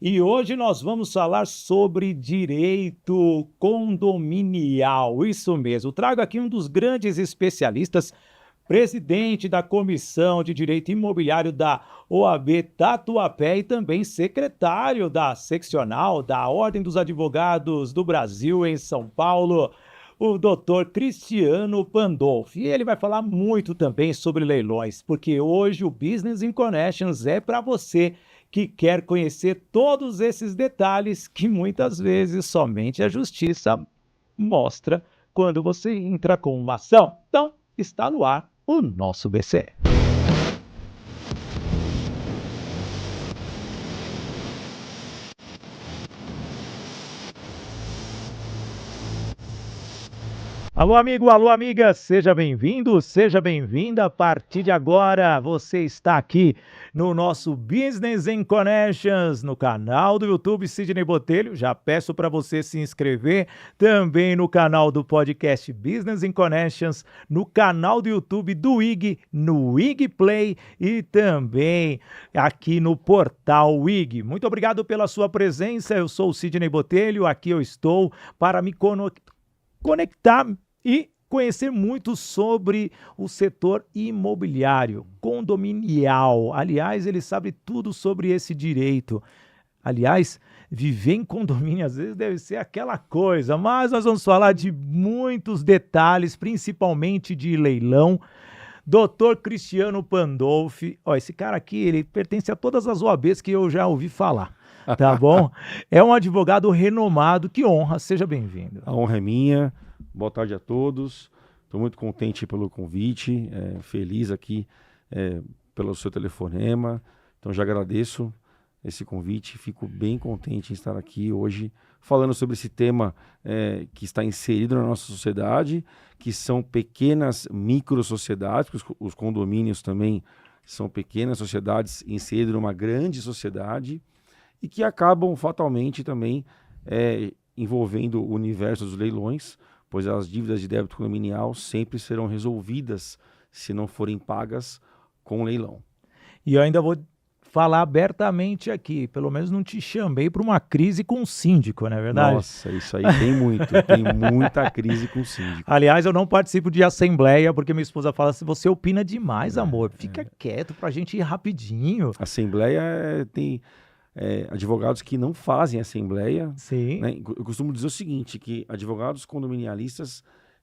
E hoje nós vamos falar sobre direito condominial. Isso mesmo. Trago aqui um dos grandes especialistas, presidente da Comissão de Direito Imobiliário da OAB Tatuapé e também secretário da seccional da Ordem dos Advogados do Brasil em São Paulo, o doutor Cristiano Pandolfi. E ele vai falar muito também sobre leilões, porque hoje o Business in Connections é para você que quer conhecer todos esses detalhes que muitas vezes somente a justiça mostra quando você entra com uma ação. Então, está no ar o nosso BC. Alô, amigo, alô, amiga, seja bem-vindo, seja bem-vinda. A partir de agora, você está aqui no nosso Business in Connections, no canal do YouTube Sidney Botelho. Já peço para você se inscrever também no canal do podcast Business in Connections, no canal do YouTube do IG, no IG Play e também aqui no portal IG. Muito obrigado pela sua presença. Eu sou o Sidney Botelho, aqui eu estou para me conectar e conhecer muito sobre o setor imobiliário, condominial. Aliás, ele sabe tudo sobre esse direito. Aliás, viver em condomínio às vezes deve ser aquela coisa, mas nós vamos falar de muitos detalhes, principalmente de leilão. Doutor Cristiano Pandolfi, ó, esse cara aqui, ele pertence a todas as OABs que eu já ouvi falar, tá bom? É um advogado renomado, que honra, seja bem-vindo. A honra é minha. Boa tarde a todos. Estou muito contente pelo convite, feliz aqui pelo seu telefonema. Então já agradeço esse convite, fico bem contente em estar aqui hoje falando sobre esse tema que está inserido na nossa sociedade, que são pequenas micro-sociedades, porque os condomínios também são pequenas sociedades inseridas numa grande sociedade e que acabam fatalmente também envolvendo o universo dos leilões, pois as dívidas de débito condominial sempre serão resolvidas se não forem pagas com leilão. E eu ainda vou falar abertamente aqui, pelo menos não te chamei para uma crise com o síndico, não é verdade? Nossa, isso aí tem muita crise com o síndico. Aliás, eu não participo de assembleia porque minha esposa fala assim, você opina demais, amor, fica quieto pra gente ir rapidinho. Assembleia tem advogados que não fazem assembleia. Sim. Né? Eu costumo dizer o seguinte, que advogados condominialistas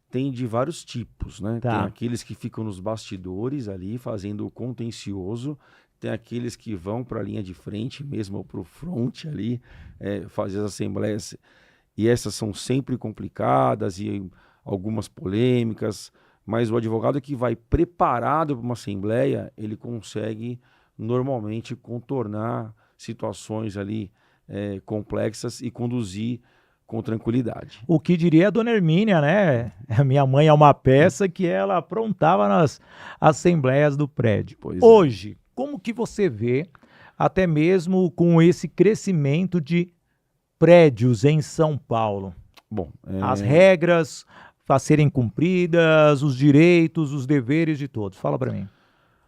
têm de vários tipos, né? Tá. Tem aqueles que ficam nos bastidores ali, fazendo o contencioso, tem aqueles que vão para a linha de frente, mesmo para o front ali, fazer as assembleias, e essas são sempre complicadas e algumas polêmicas, mas o advogado que vai preparado para uma assembleia, ele consegue normalmente contornar situações ali complexas e conduzir com tranquilidade. O que diria a dona Hermínia, né? A minha mãe é uma peça que ela aprontava nas assembleias do prédio. Pois Hoje, como que você vê, até mesmo com esse crescimento de prédios em São Paulo? Bom, As regras a serem cumpridas, os direitos, os deveres de todos. Fala para mim.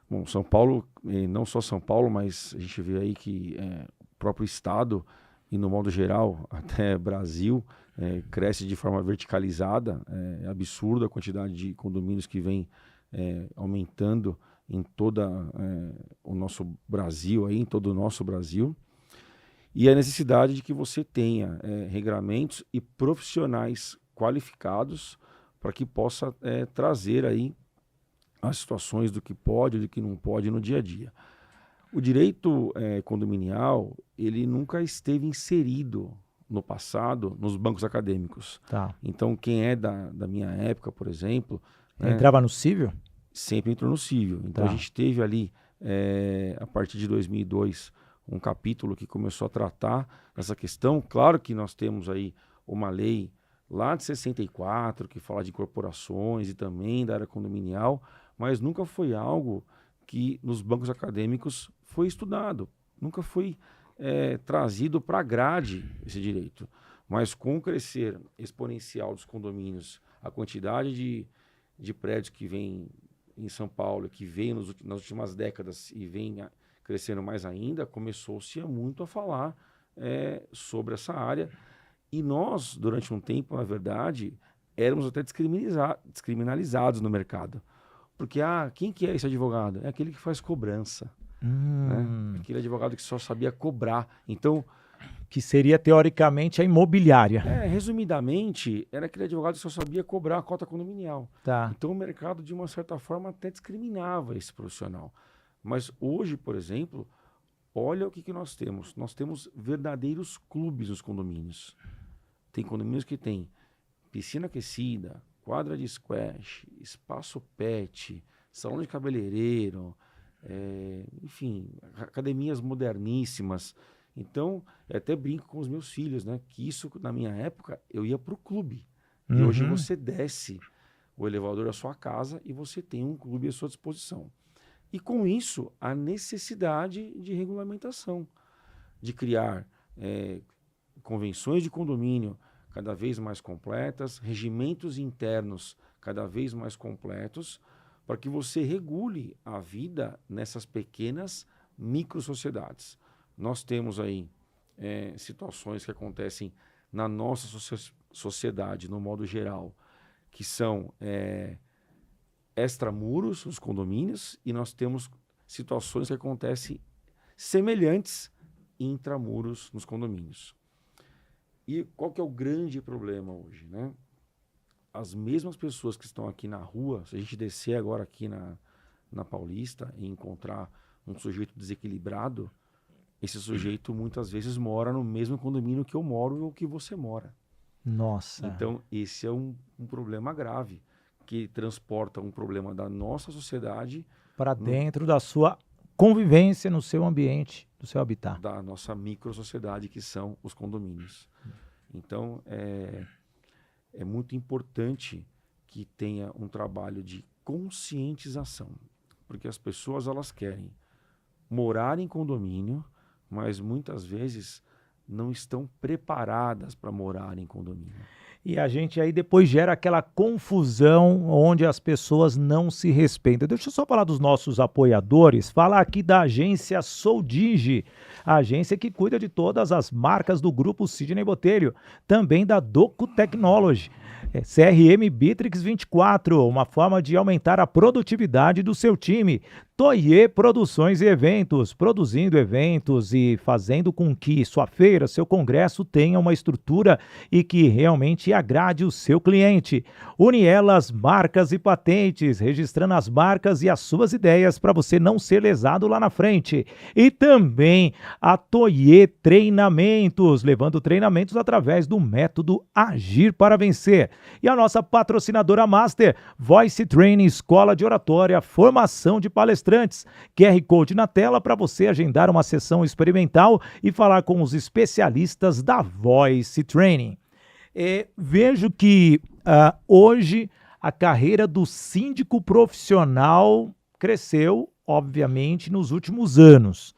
Bom, São Paulo, não só São Paulo, mas a gente vê aí que o próprio estado, e no modo geral, até Brasil, cresce de forma verticalizada. É absurdo a quantidade de condomínios que vem aumentando em todo o nosso Brasil, aí, em todo o nosso Brasil. E a necessidade de que você tenha regramentos e profissionais qualificados para que possa trazer aí as situações do que pode e do que não pode no dia a dia. O direito condominial, ele nunca esteve inserido no passado nos bancos acadêmicos. Tá. Então, quem é da minha época, por exemplo... Entrava no cível? Sempre entrou no cível. Então, Tá. a gente teve ali, a partir de 2002, um capítulo que começou a tratar essa questão. Claro que nós temos aí uma lei lá de 64, que fala de corporações e também da área condominial, mas nunca foi algo que nos bancos acadêmicos foi estudado, nunca foi trazido para a grade esse direito. Mas com o crescer exponencial dos condomínios, a quantidade de prédios que vem em São Paulo, que veio nas últimas décadas e vem crescendo mais ainda, começou-se muito a falar sobre essa área. E nós, durante um tempo, na verdade, éramos até descriminalizados no mercado. Porque, quem que é esse advogado? É aquele que faz cobrança. Né? Aquele advogado que só sabia cobrar. Então, que seria, teoricamente, a imobiliária. Resumidamente, era aquele advogado que só sabia cobrar a cota condominial. Tá. Então, o mercado, de uma certa forma, até discriminava esse profissional. Mas hoje, por exemplo, olha o que nós temos. Nós temos verdadeiros clubes nos condomínios. Tem condomínios que tem piscina aquecida, quadra de squash, espaço pet, salão de cabeleireiro, enfim, academias moderníssimas. Então, eu até brinco com os meus filhos, né? Que isso, na minha época, eu ia para o clube. E hoje você desce o elevador da sua casa e você tem um clube à sua disposição. E com isso, a necessidade de regulamentação, de criar convenções de condomínio cada vez mais completas, regimentos internos cada vez mais completos, para que você regule a vida nessas pequenas microsociedades. Nós temos aí situações que acontecem na nossa sociedade, no modo geral, que são extramuros, os condomínios, e nós temos situações que acontecem semelhantes intramuros nos condomínios. E qual que é o grande problema hoje, né? As mesmas pessoas que estão aqui na rua, se a gente descer agora aqui na Paulista e encontrar um sujeito desequilibrado, esse sujeito muitas vezes mora no mesmo condomínio que eu moro ou que você mora. Nossa. Então, esse é um problema grave, que transporta um problema da nossa sociedade para dentro da sua convivência, no seu ambiente, do seu habitat. Da nossa microsociedade, que são os condomínios. Então, é muito importante que tenha um trabalho de conscientização, porque as pessoas, elas querem morar em condomínio, mas muitas vezes não estão preparadas para morar em condomínio. E a gente aí depois gera aquela confusão onde as pessoas não se respeitam. Deixa eu só falar dos nossos apoiadores, falar aqui da agência Soldigi, a agência que cuida de todas as marcas do grupo Sidney Botelho, também da Doco Technology. CRM Bitrix 24, uma forma de aumentar a produtividade do seu time. Toye Produções e Eventos, produzindo eventos e fazendo com que sua feira, seu congresso tenha uma estrutura e que realmente agrade o seu cliente. Unielas Marcas e Patentes, registrando as marcas e as suas ideias para você não ser lesado lá na frente. E também a Toye Treinamentos, levando treinamentos através do método Agir para Vencer. E a nossa patrocinadora Master, Voice Training, Escola de Oratória, formação de palestrantes. QR Code na tela para você agendar uma sessão experimental e falar com os especialistas da Voice Training. Vejo que hoje a carreira do síndico profissional cresceu, obviamente, nos últimos anos.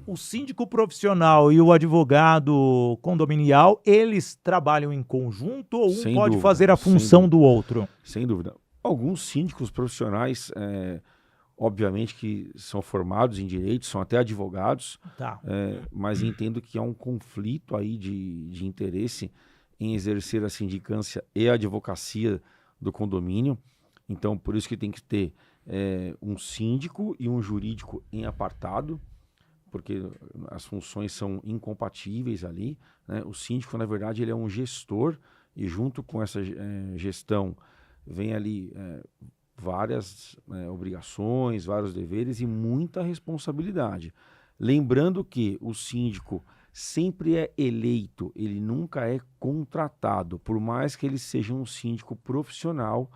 O síndico profissional e o advogado condominial, eles trabalham em conjunto ou um pode fazer a função do outro? Sem dúvida. Alguns síndicos profissionais, obviamente que são formados em direito, são até advogados, mas entendo que há um conflito aí de interesse em exercer a sindicância e a advocacia do condomínio. Então, por isso que tem que ter um síndico e um jurídico em apartado, porque as funções são incompatíveis ali, né? O síndico, na verdade, ele é um gestor e junto com essa gestão vem ali várias obrigações, vários deveres e muita responsabilidade. Lembrando que o síndico sempre é eleito, ele nunca é contratado, por mais que ele seja um síndico profissional,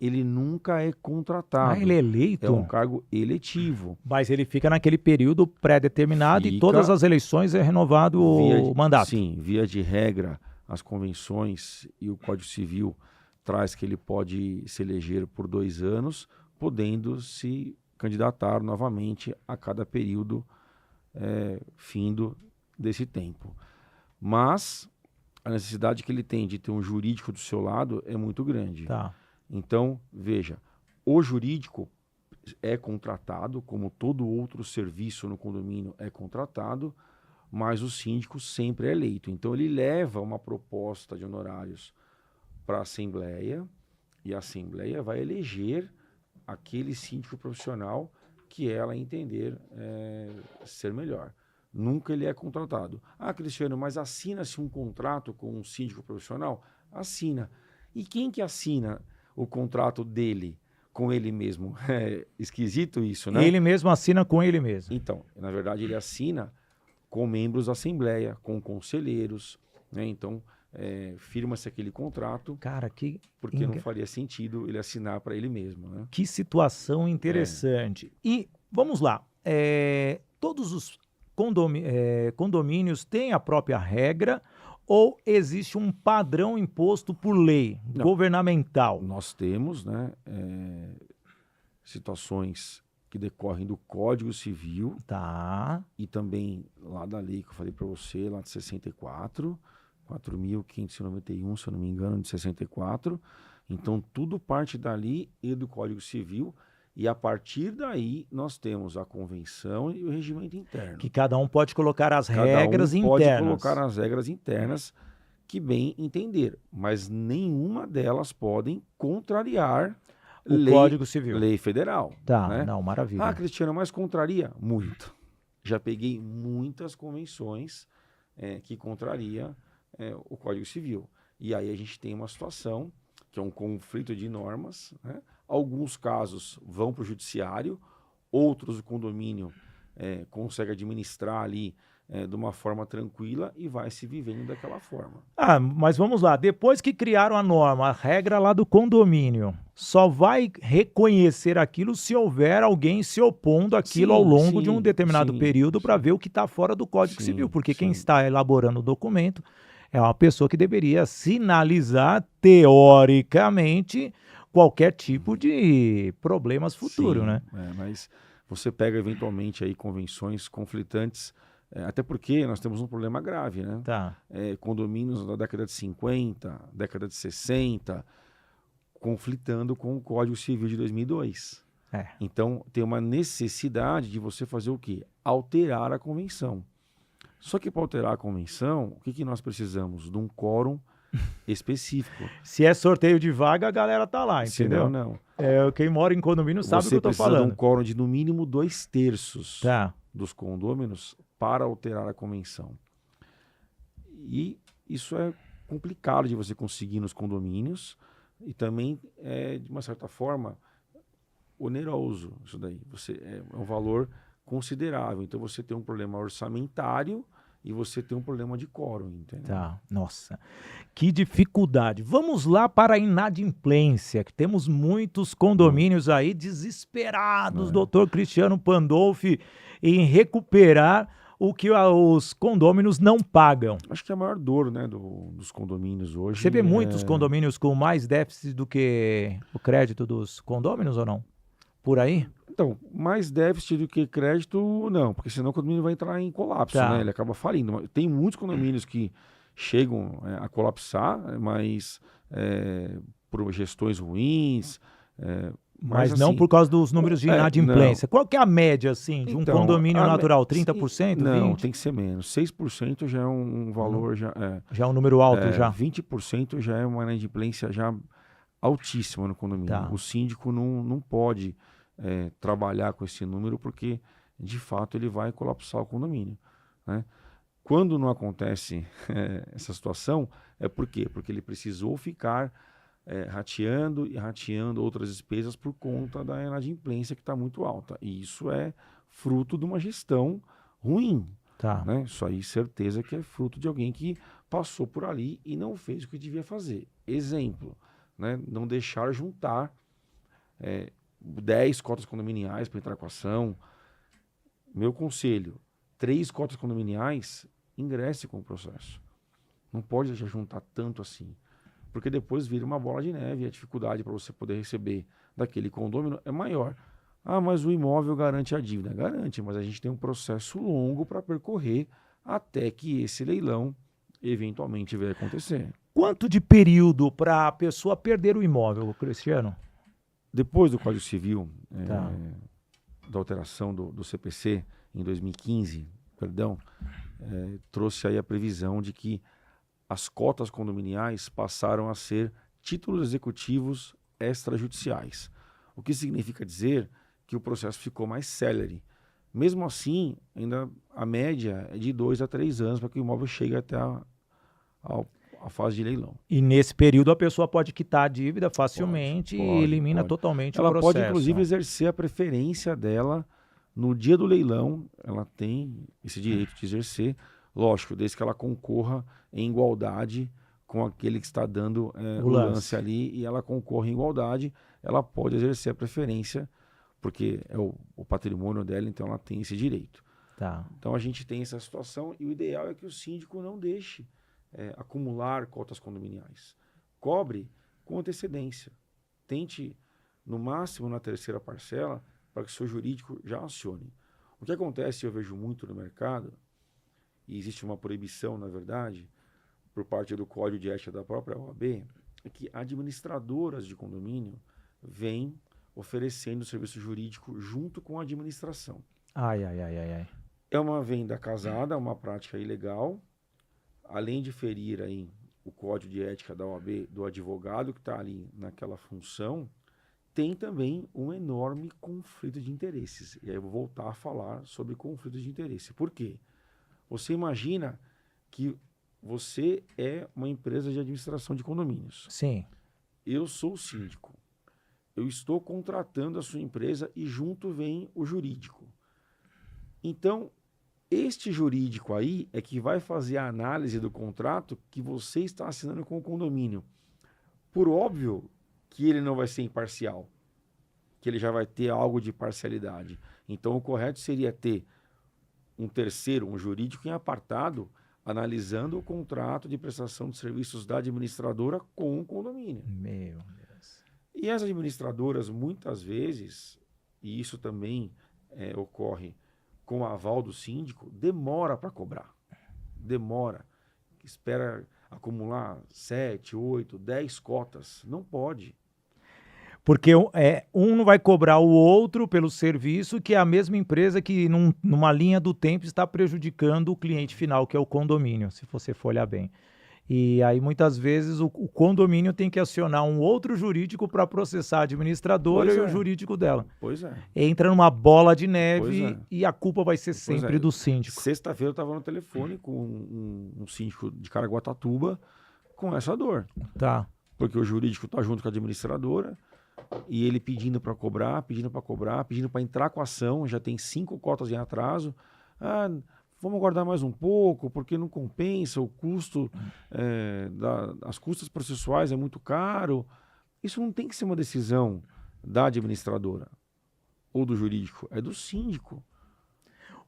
ele nunca é contratado. Ele é eleito? É um cargo eletivo. Mas ele fica naquele período pré-determinado e todas as eleições é renovado o mandato. Sim, via de regra, as convenções e o Código Civil traz que ele pode se eleger por 2 anos, podendo se candidatar novamente a cada período findo desse tempo. Mas a necessidade que ele tem de ter um jurídico do seu lado é muito grande. Tá. Então, veja, o jurídico é contratado, como todo outro serviço no condomínio é contratado, mas o síndico sempre é eleito. Então ele leva uma proposta de honorários para a Assembleia e a Assembleia vai eleger aquele síndico profissional que ela entender ser melhor. Nunca ele é contratado. Ah, Cristiano, mas assina-se um contrato com um síndico profissional? Assina. E quem que assina o contrato dele com ele mesmo? É esquisito isso, né? Ele mesmo assina com ele mesmo. Então, na verdade, ele assina com membros da Assembleia, com conselheiros, né? Então, firma-se aquele contrato, Cara, porque não faria sentido ele assinar para ele mesmo, né? que situação interessante. E vamos lá, todos os condomínios têm a própria regra ou existe um padrão imposto por lei governamental? Nós temos, né, situações que decorrem do Código Civil e também lá da lei que eu falei para você, lá de 64, 4.591, se eu não me engano, de 64. Então, tudo parte dali e do Código Civil. E a partir daí, nós temos a convenção e o regimento interno. Que cada um pode colocar as regras internas. Pode internas. colocar as regras internas que bem entender. Mas nenhuma delas podem contrariar o Código Civil. Lei federal. Tá, né? Não, maravilha. Ah, Cristiano, mas contraria? Muito. Já peguei muitas convenções que contraria o Código Civil. E aí a gente tem uma situação que é um conflito de normas, né? Alguns casos vão para o judiciário, outros o condomínio consegue administrar ali de uma forma tranquila e vai se vivendo daquela forma. Ah, mas vamos lá, depois que criaram a norma, a regra lá do condomínio, só vai reconhecer aquilo se houver alguém se opondo àquilo ao longo de um determinado período para ver o que está fora do Código Civil, porque quem está elaborando o documento é uma pessoa que deveria sinalizar, teoricamente, qualquer tipo de problemas futuros, né? Mas você pega eventualmente aí convenções conflitantes, até porque nós temos um problema grave, né? Condomínios da década de 50, década de 60, conflitando com o Código Civil de 2002. Então, tem uma necessidade de você fazer o quê? Alterar a convenção. Só que para alterar a convenção, o que nós precisamos? De um quórum específico. Se é sorteio de vaga, a galera tá lá, entendeu? Não. Quem mora em condomínio sabe o que eu tô falando. Você precisa de um quórum de no mínimo 2/3 dos condôminos para alterar a convenção. E isso é complicado de você conseguir nos condomínios e também de uma certa forma, oneroso isso daí. É um valor considerável. Então você tem um problema orçamentário e você tem um problema de quórum, entendeu? Nossa, que dificuldade. Vamos lá para a inadimplência, que temos muitos condomínios aí desesperados, doutor Cristiano Pandolfi, em recuperar o que os condôminos não pagam. Acho que é a maior dor, né, dos condomínios hoje. Você vê muitos condomínios com mais déficit do que o crédito dos condôminos ou não? Por aí? Então, mais déficit do que crédito, não, porque senão o condomínio vai entrar em colapso, né? Ele acaba falindo. Tem muitos condomínios que chegam a colapsar, mas por gestões ruins. Mas não assim, por causa dos números de inadimplência. Qual que é a média, assim, de um condomínio natural? 30%? Não, 20%? tem que ser menos. 6% já é um valor... Já é um número alto, já? 20% já é uma inadimplência já altíssima no condomínio. O síndico não pode trabalhar com esse número porque, de fato, ele vai colapsar o condomínio, né? Quando não acontece essa situação, é por quê? Porque ele precisou ficar rateando e rateando outras despesas por conta da inadimplência que está muito alta. E isso é fruto de uma gestão ruim. Né? Isso aí, certeza que é fruto de alguém que passou por ali e não fez o que devia fazer. Exemplo, né? Não deixar juntar 10 cotas condominiais para entrar com a ação. Meu conselho, 3 cotas condominiais, ingresse com o processo. Não pode deixar juntar tanto assim. Porque depois vira uma bola de neve e a dificuldade para você poder receber daquele condômino é maior. Ah, mas o imóvel garante a dívida. Garante, mas a gente tem um processo longo para percorrer até que esse leilão eventualmente venha acontecer. Quanto de período para a pessoa perder o imóvel, Cristiano? Depois do Código Civil, da alteração do CPC em 2015, trouxe aí a previsão de que as cotas condominiais passaram a ser títulos executivos extrajudiciais. O que significa dizer que o processo ficou mais célere. Mesmo assim, ainda a média é de 2 a 3 anos para que o imóvel chegue até a fase de leilão. E nesse período a pessoa pode quitar a dívida facilmente Pode, e elimina pode. totalmente o Ela processo. pode, inclusive, exercer a preferência dela no dia do leilão. Ela tem esse direito de exercer, lógico, desde que ela concorra em igualdade com aquele que está dando o lance ali, e ela concorre em igualdade, ela pode exercer a preferência, porque é o patrimônio dela, então ela tem esse direito. Tá. Então a gente tem essa situação, e o ideal é que o síndico não deixe acumular cotas condominiais. Cobre com antecedência. Tente, no máximo, na terceira parcela, para que o seu jurídico já acione. O que acontece, eu vejo muito no mercado, e existe uma proibição, na verdade, por parte do Código de Ética da própria OAB, é que administradoras de condomínio vêm oferecendo serviço jurídico junto com a administração. Ai. É uma venda casada, uma prática ilegal, além de ferir aí o Código de Ética da OAB do advogado que está ali naquela função, tem também um enorme conflito de interesses. E aí eu vou voltar a falar sobre conflito de interesse. Por quê? Você imagina que você é uma empresa de administração de condomínios. Sim. Eu sou o síndico. Eu estou contratando a sua empresa e junto vem o jurídico. Então, este jurídico aí é que vai fazer a análise do contrato que você está assinando com o condomínio. Por óbvio que ele não vai ser imparcial, que ele já vai ter algo de parcialidade. Então, o correto seria ter um terceiro, um jurídico em apartado, analisando o contrato de prestação de serviços da administradora com o condomínio. Meu Deus. E as administradoras, muitas vezes, e isso também ocorre com o aval do síndico, demora para cobrar. Demora. Espera acumular 7, 8, 10 cotas. Não pode. Porque um não vai cobrar o outro pelo serviço, que é a mesma empresa que, numa linha do tempo, está prejudicando o cliente final, que é o condomínio, se você for olhar bem. E aí, muitas vezes, o condomínio tem que acionar um outro jurídico para processar a administradora e o jurídico dela. Pois é. Entra numa bola de neve e a culpa vai ser sempre do síndico. Sexta-feira eu estava no telefone com um síndico de Caraguatatuba com essa dor. Tá. Porque o jurídico está junto com a administradora e ele pedindo para cobrar, pedindo para entrar com a ação, já tem 5 cotas em atraso. Vamos aguardar mais um pouco, porque não compensa, o custo, as custas processuais é muito caro. Isso não tem que ser uma decisão da administradora ou do jurídico, é do síndico.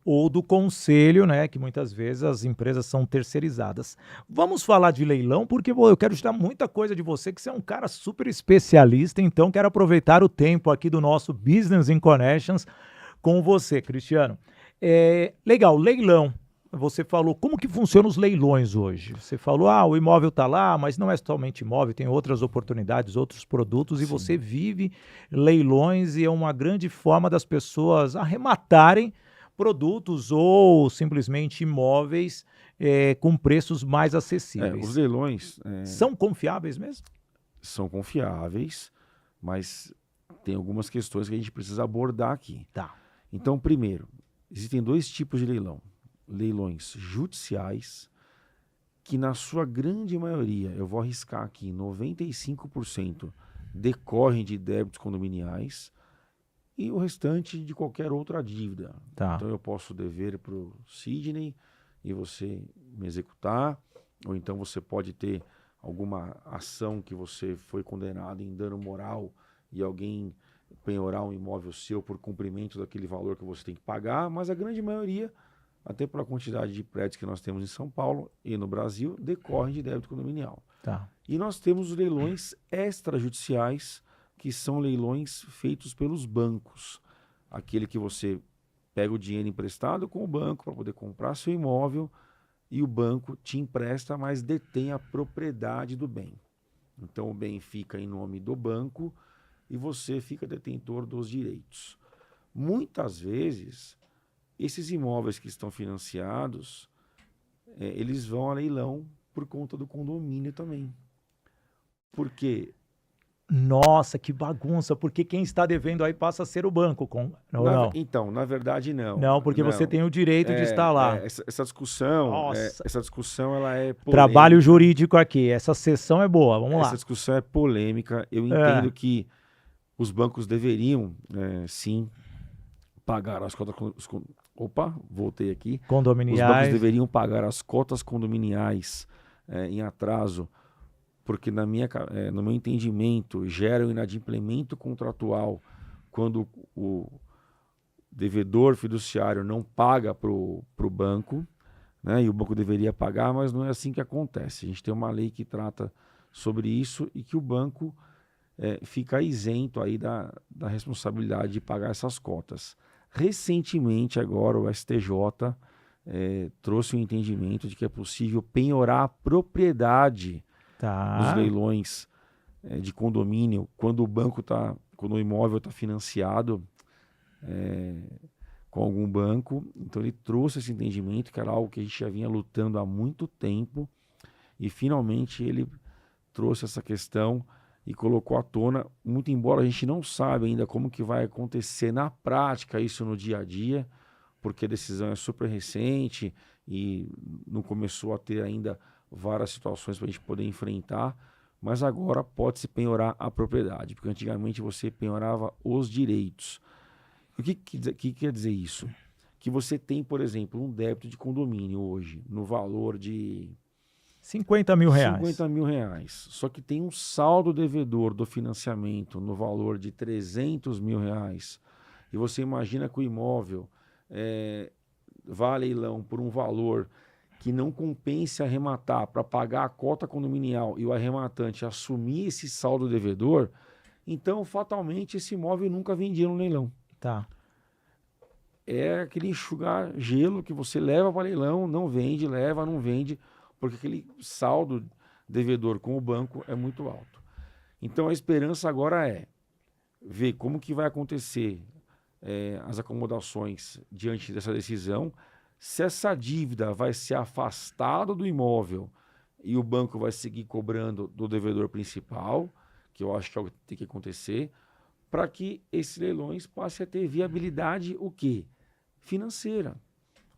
Ou do conselho, né, que muitas vezes as empresas são terceirizadas. Vamos falar de leilão, porque eu quero tirar muita coisa de você, que você é um cara super especialista, então quero aproveitar o tempo aqui do nosso Business in Connections com você, Cristiano. Legal, leilão. Você falou, como que funcionam os leilões hoje? Você falou, o imóvel está lá, mas não é somente imóvel, tem outras oportunidades, outros produtos, e você vive leilões e é uma grande forma das pessoas arrematarem produtos ou simplesmente imóveis com preços mais acessíveis. Os leilões... São confiáveis mesmo? São confiáveis, mas tem algumas questões que a gente precisa abordar aqui. Tá. Então, primeiro, existem 2 tipos de leilão. Leilões judiciais, que na sua grande maioria, eu vou arriscar aqui, 95% decorrem de débitos condominiais e o restante de qualquer outra dívida. Tá. Então eu posso dever para o Sidney e você me executar, ou então você pode ter alguma ação que você foi condenado em dano moral e alguém penhorar um imóvel seu por cumprimento daquele valor que você tem que pagar, mas a grande maioria, até pela quantidade de prédios que nós temos em São Paulo e no Brasil, decorrem de débito condominial. Tá. E nós temos os leilões extrajudiciais, que são leilões feitos pelos bancos. Aquele que você pega o dinheiro emprestado com o banco para poder comprar seu imóvel e o banco te empresta, mas detém a propriedade do bem. Então o bem fica em nome do banco e você fica detentor dos direitos. Muitas vezes, esses imóveis que estão financiados, eles vão a leilão por conta do condomínio também. Por quê? Nossa, que bagunça, porque quem está devendo aí passa a ser o banco. Não. Então, na verdade, não. Não, porque você tem o direito de estar lá. Essa discussão, Nossa. essa discussão ela é polêmica. Trabalho jurídico aqui, essa sessão é boa, vamos lá. Essa discussão é polêmica. Eu entendo que os bancos deveriam, sim, pagar as cotas. Opa, voltei aqui. Condominiais. Os bancos deveriam pagar as cotas condominiais em atraso, porque no meu entendimento gera um inadimplemento contratual quando o devedor fiduciário não paga para o banco, né, e o banco deveria pagar, mas não é assim que acontece. A gente tem uma lei que trata sobre isso e que o banco fica isento aí da responsabilidade de pagar essas cotas. Recentemente, agora, o STJ trouxe um entendimento de que é possível penhorar a propriedade dos leilões de condomínio quando o imóvel está financiado com algum banco. Então ele trouxe esse entendimento, que era algo que a gente já vinha lutando há muito tempo, e finalmente ele trouxe essa questão e colocou à tona, muito embora a gente não saiba ainda como que vai acontecer na prática isso no dia a dia, porque a decisão é super recente e não começou a ter ainda várias situações para a gente poder enfrentar, mas agora pode-se penhorar a propriedade, porque antigamente você penhorava os direitos. O que quer dizer isso? Que você tem, por exemplo, um débito de condomínio hoje, no valor de 50 mil reais. 50 mil reais. Só que tem um saldo devedor do financiamento no valor de 300 mil reais. E você imagina que o imóvel vá a leilão por um valor que não compense arrematar para pagar a cota condominial e o arrematante assumir esse saldo devedor, então fatalmente esse imóvel nunca vendia no leilão. Tá. É aquele enxugar gelo que você leva para leilão, não vende, leva, não vende, porque aquele saldo devedor com o banco é muito alto. Então a esperança agora é ver como que vai acontecer as acomodações diante dessa decisão, se essa dívida vai ser afastada do imóvel e o banco vai seguir cobrando do devedor principal, que eu acho que é o que tem que acontecer, para que esses leilões passem a ter viabilidade o quê? Financeira.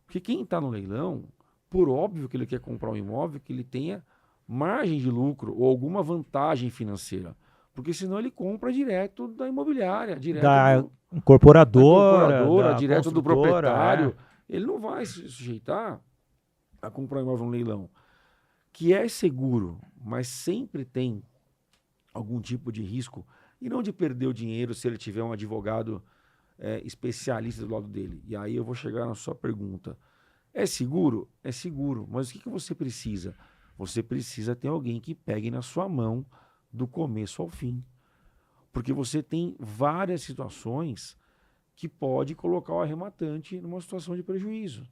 Porque quem está no leilão, por óbvio que ele quer comprar um imóvel que ele tenha margem de lucro ou alguma vantagem financeira. Porque senão ele compra direto da imobiliária, direto da da incorporadora, direto do proprietário. Ele não vai se sujeitar a comprar um imóvel no leilão, que é seguro, mas sempre tem algum tipo de risco, e não de perder o dinheiro se ele tiver um advogado especialista do lado dele. E aí eu vou chegar na sua pergunta. É seguro? É seguro. Mas o que você precisa? Você precisa ter alguém que pegue na sua mão do começo ao fim. Porque você tem várias situações que pode colocar o arrematante numa situação de prejuízo.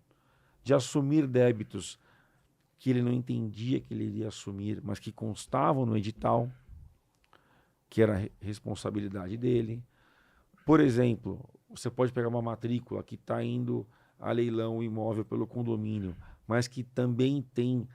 De assumir débitos que ele não entendia que ele iria assumir, mas que constavam no edital, que era responsabilidade dele. Por exemplo, você pode pegar uma matrícula que está indo a leilão o imóvel pelo condomínio, mas que também tem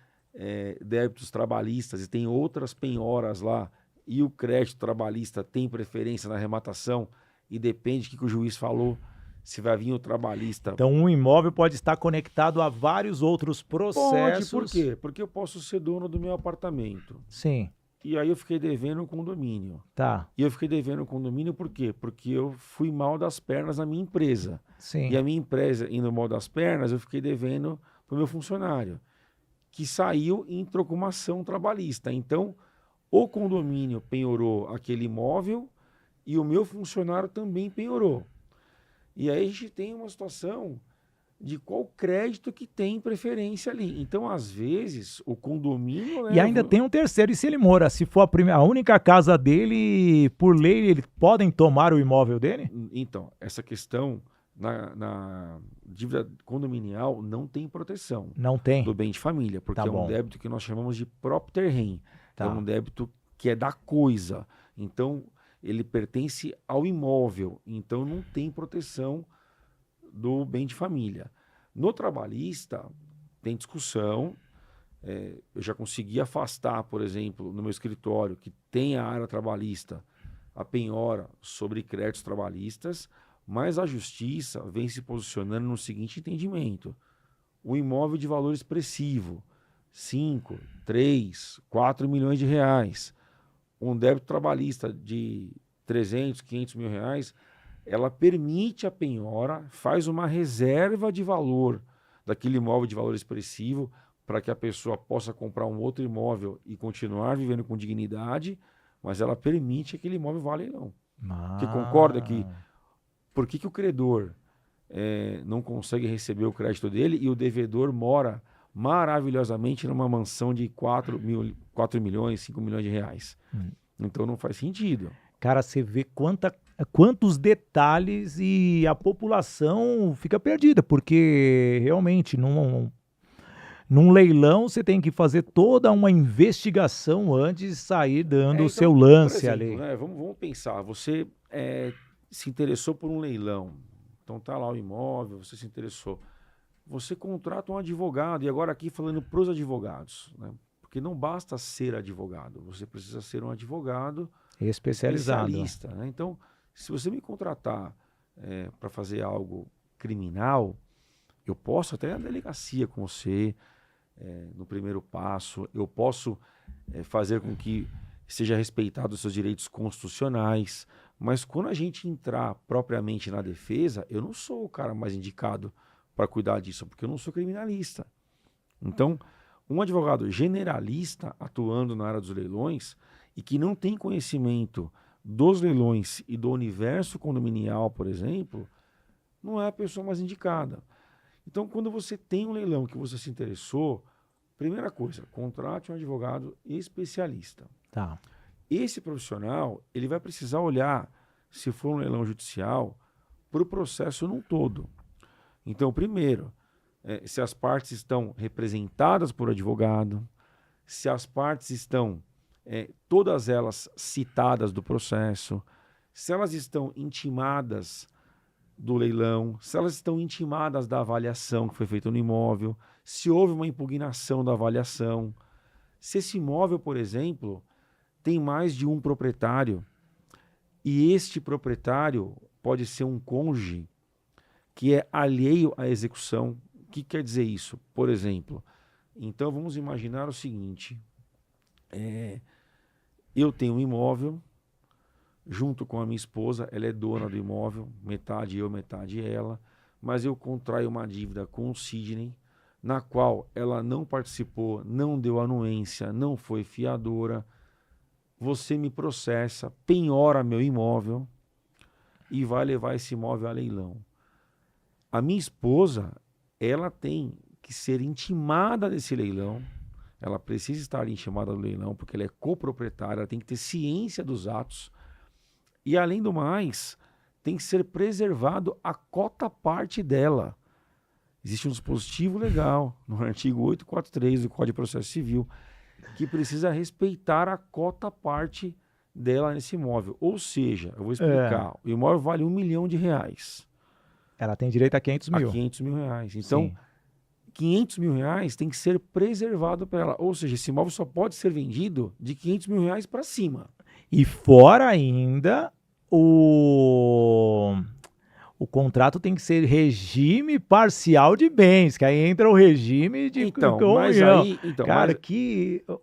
débitos trabalhistas e tem outras penhoras lá, e o crédito trabalhista tem preferência na arrematação, e depende do que o juiz falou, se vai vir o trabalhista. Então um imóvel pode estar conectado a vários outros processos. Pode, por quê? Porque eu posso ser dono do meu apartamento. Sim. E aí eu fiquei devendo o condomínio. Tá. E eu fiquei devendo o condomínio por quê? Porque eu fui mal das pernas na minha empresa. Sim. E a minha empresa, indo mal das pernas, eu fiquei devendo para o meu funcionário, que saiu e entrou com uma ação trabalhista. Então, o condomínio penhorou aquele imóvel e o meu funcionário também penhorou. E aí a gente tem uma situação de qual crédito que tem preferência ali. Então, às vezes, o condomínio... E ainda tem um terceiro, e se ele mora, se for a única casa dele, por lei, eles podem tomar o imóvel dele? Então, essa questão na dívida condominial não tem proteção. Não tem? Do bem de família, porque Tá é um bom. débito que nós chamamos de propter rem. Tá. É um débito que é da coisa. Então, ele pertence ao imóvel. Então, não tem proteção do bem de família. No trabalhista, tem discussão, eu já consegui afastar, por exemplo, no meu escritório, que tem a área trabalhista, a penhora sobre créditos trabalhistas, mas a justiça vem se posicionando no seguinte entendimento: o imóvel de valor expressivo, 5, 3, 4 milhões de reais, um débito trabalhista de 300, 500 mil reais, ela permite a penhora, faz uma reserva de valor daquele imóvel de valor expressivo para que a pessoa possa comprar um outro imóvel e continuar vivendo com dignidade, mas ela permite que aquele imóvel vá a leilão. Porque concorda que por que o credor não consegue receber o crédito dele e o devedor mora maravilhosamente numa mansão de 4 milhões, 5 milhões de reais? Então não faz sentido. Cara, você vê quantos detalhes e a população fica perdida, porque realmente num leilão você tem que fazer toda uma investigação antes de sair dando o seu lance, por exemplo, ali. né, vamos pensar, você se interessou por um leilão, então tá lá o imóvel, você se interessou, você contrata um advogado, e agora aqui falando para os advogados, né, porque não basta ser advogado, você precisa ser um advogado Especializado. especialista, né? Então, se você me contratar para fazer algo criminal, eu posso até ir na delegacia com você, no primeiro passo, eu posso fazer com que seja respeitado os seus direitos constitucionais, mas quando a gente entrar propriamente na defesa, eu não sou o cara mais indicado para cuidar disso, porque eu não sou criminalista. Então, um advogado generalista atuando na área dos leilões e que não tem conhecimento dos leilões e do universo condominial, por exemplo, não é a pessoa mais indicada. Então, quando você tem um leilão que você se interessou, primeira coisa, contrate um advogado especialista. Tá. Esse profissional, ele vai precisar olhar, se for um leilão judicial, para o processo num todo. Então, primeiro, se as partes estão representadas por advogado, se as partes estão todas elas citadas do processo, se elas estão intimadas do leilão, se elas estão intimadas da avaliação que foi feita no imóvel, se houve uma impugnação da avaliação, se esse imóvel, por exemplo, tem mais de um proprietário e este proprietário pode ser um cônjuge que é alheio à execução. O que quer dizer isso? Por exemplo, então vamos imaginar o seguinte: eu tenho um imóvel, junto com a minha esposa, ela é dona do imóvel, metade eu, metade ela, mas eu contraio uma dívida com o Sidney, na qual ela não participou, não deu anuência, não foi fiadora. Você me processa, penhora meu imóvel e vai levar esse imóvel a leilão. A minha esposa, ela tem que ser intimada desse leilão, ela precisa estar intimada do leilão, porque ela é coproprietária, ela tem que ter ciência dos atos. E, além do mais, tem que ser preservado a cota-parte dela. Existe um dispositivo legal, no artigo 843 do Código de Processo Civil, que precisa respeitar a cota-parte dela nesse imóvel. Ou seja, eu vou explicar, o imóvel vale R$1 milhão. Ela tem direito a 500 mil. A 500 mil reais. Então, Sim. 500 mil reais tem que ser preservado para ela. Ou seja, esse imóvel só pode ser vendido de 500 mil reais para cima. E fora ainda, o contrato tem que ser regime parcial de bens, que aí entra o regime de comunhão. Cara,